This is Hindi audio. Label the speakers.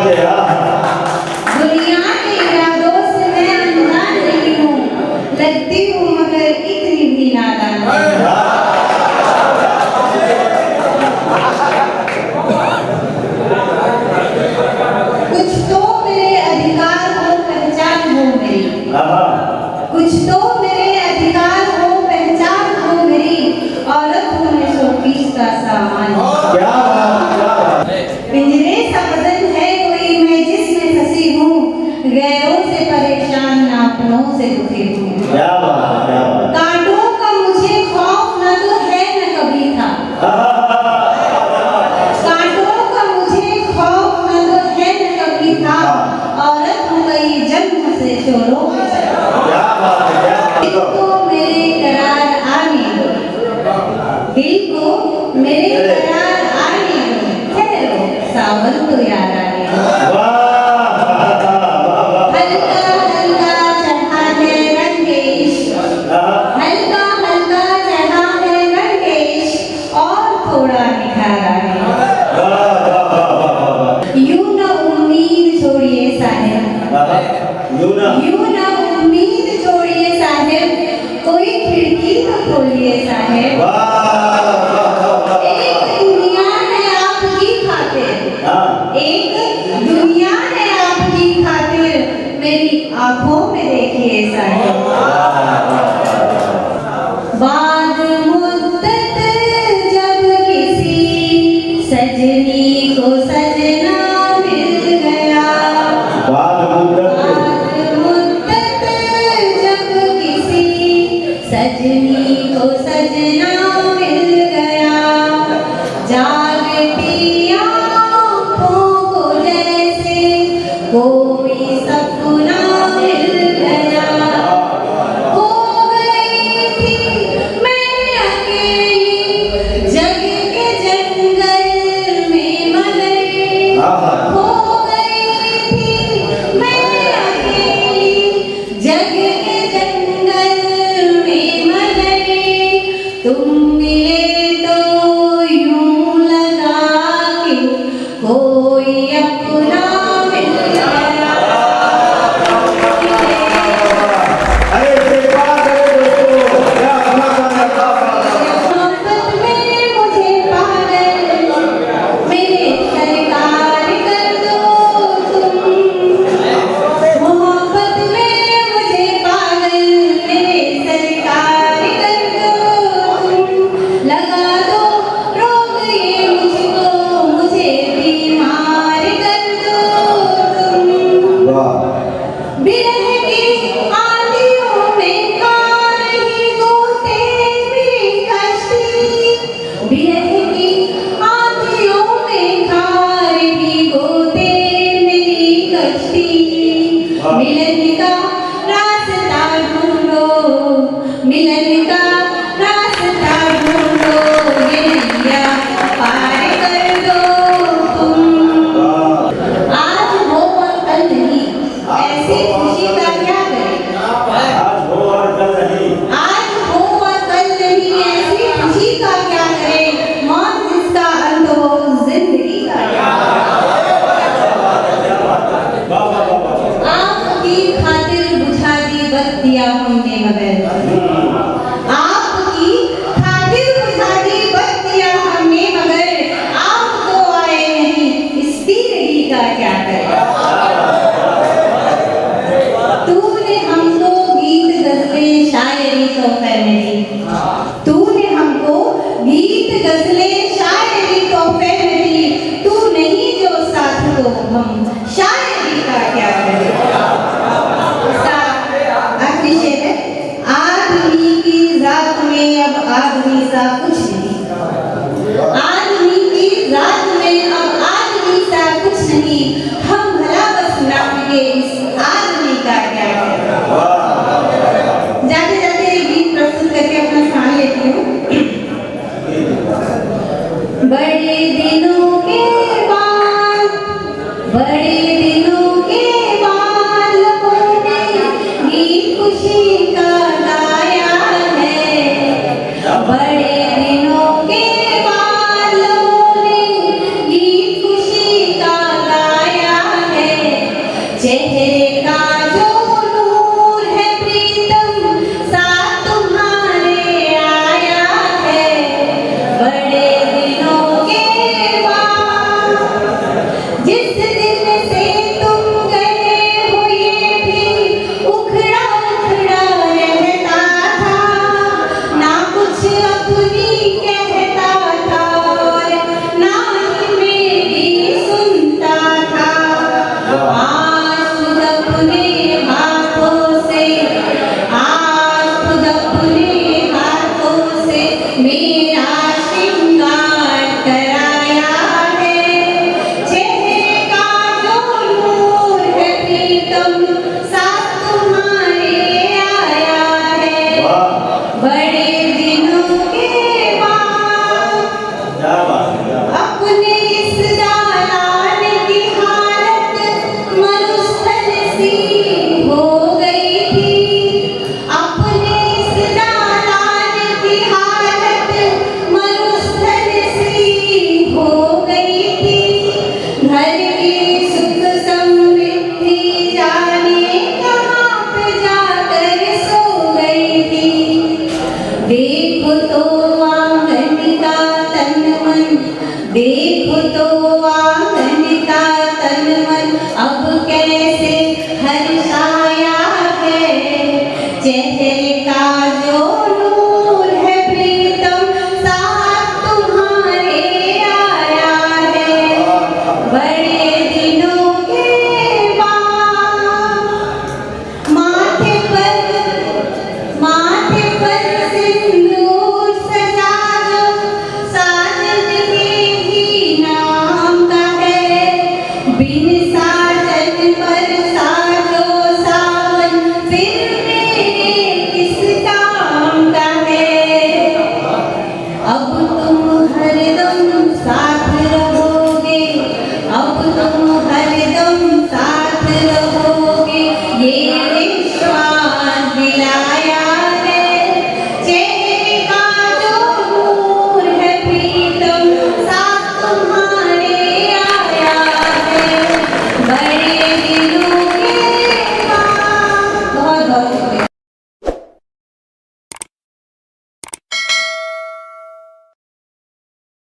Speaker 1: दुनिया के इरादों से मैं अनजान नहीं हूँ, लगती हूँ मगर इतनी भी नादान नहीं। कुछ तो मेरे अधिकार हो, पहचान हो मेरी। कुछ तो मेरे अधिकार हो, पहचान हो मेरी। औरत हूँ मैं शोपीस का सामान। पिंजरे सा बदन है कोई मैं जिसमें फंसी हूँ, गैरों से परेशान ना अपनों से दुखी हूँ। कांटों का मुझे खौफ न तो है न कभी था, कांटों का मुझे खौफ न तो है न कभी था। औरत हूँ कई जन्म से चोरों में दिल को मेरे करार आने दो, दिल को मेरे करार आने दो। ठहरो सावन तो याद आने दो। हल्का हल्का चढ़ा है रंगे इश्क, हल्का हल्का चढ़ा है रंगे इश्क, और थोड़ा निखार आने दो। यूं न उम्मीद छोड़िए साहिब, यूं न उम्मीद छोड़िए साहिब, कोई खिड़की तो खोलिए साहिब। एक दुनिया है आपकी खातिर, एक दुनिया है आपकी खातिर, मेरी आंखों में देखिए साहिब। बाद मुद्दत जब किसी सजनी को सजना मिल गया, बाद मुद्दत जब किसी सजनी को सजना मिल गया, जागती आँखों को जैसे कोई सपना मिल गया। हो गई थी मैं अकेली जग के जंगल में मगन, हो गई थी मैं अकेली जग के जंगल में मगन। तुम मिले तो यूं लगा कि कोई अपना मिल गया। मोहब्बत में मुझे पागल मेरे सरकार कर दो तुम, मोहब्बत में मुझे पागल मेरे सरकार कर दो तुम। लगा दो रोग ये मुझको, मुझे बीमार कर दो तुम। बिरह की आंधियों में खा रही गोते मेरी कश्ती, बिरह की आंधियों में खा रही गोते मेरी कश्ती। मिलन का रास्ता ढूंढो, मिलन का रास्ता ढूंढो, ये नैया पार कर दो तुम। आज हो और कल नहीं, ऐसी खुशी का क्या करें। आज हो और कल नहीं, ऐसी खुशी का क्या करें। मौत जिसका अंत हो, जिंदगी का क्या आपकी खातिर बुझा दी बत्तियां हमने मगर, आपकी खातिर बुझा दी बत्तियां हमने मगर, आप तो आए नहीं, इस तीरगी का क्या करें। तूने हमको गीत गजलें शायरी तोहफे में दी, तूने हमको गीत गजलें शायरी तोहफे में दी। तू नहीं जो साथ तो हम शायरी का क्या करें। आखिरी शेर है, आदमी की जात में अब आदमी सा कुछ नहीं, आदमी की जात में अब आदमी सा कुछ नहीं। हम आज खुद अपने हाथों से, आज खुद अपने हाथों से मेरा श्रृंगार कराया है। चेहरे का जो नूर है प्रीतम साथ तुम्हारे आया है। बड़े दिनों के बाद अपने इस दालान की हालत मरुस्थल सी हो गई थी। अपने इस दालान की हालत मरुस्थल सी हो गई थी। घर की सुख समृद्धि जाने कहाँ पे जाकर सो गई थी। देखो तो आंगन का तन मन, देखो तो आंगन का तन मन अब कैसे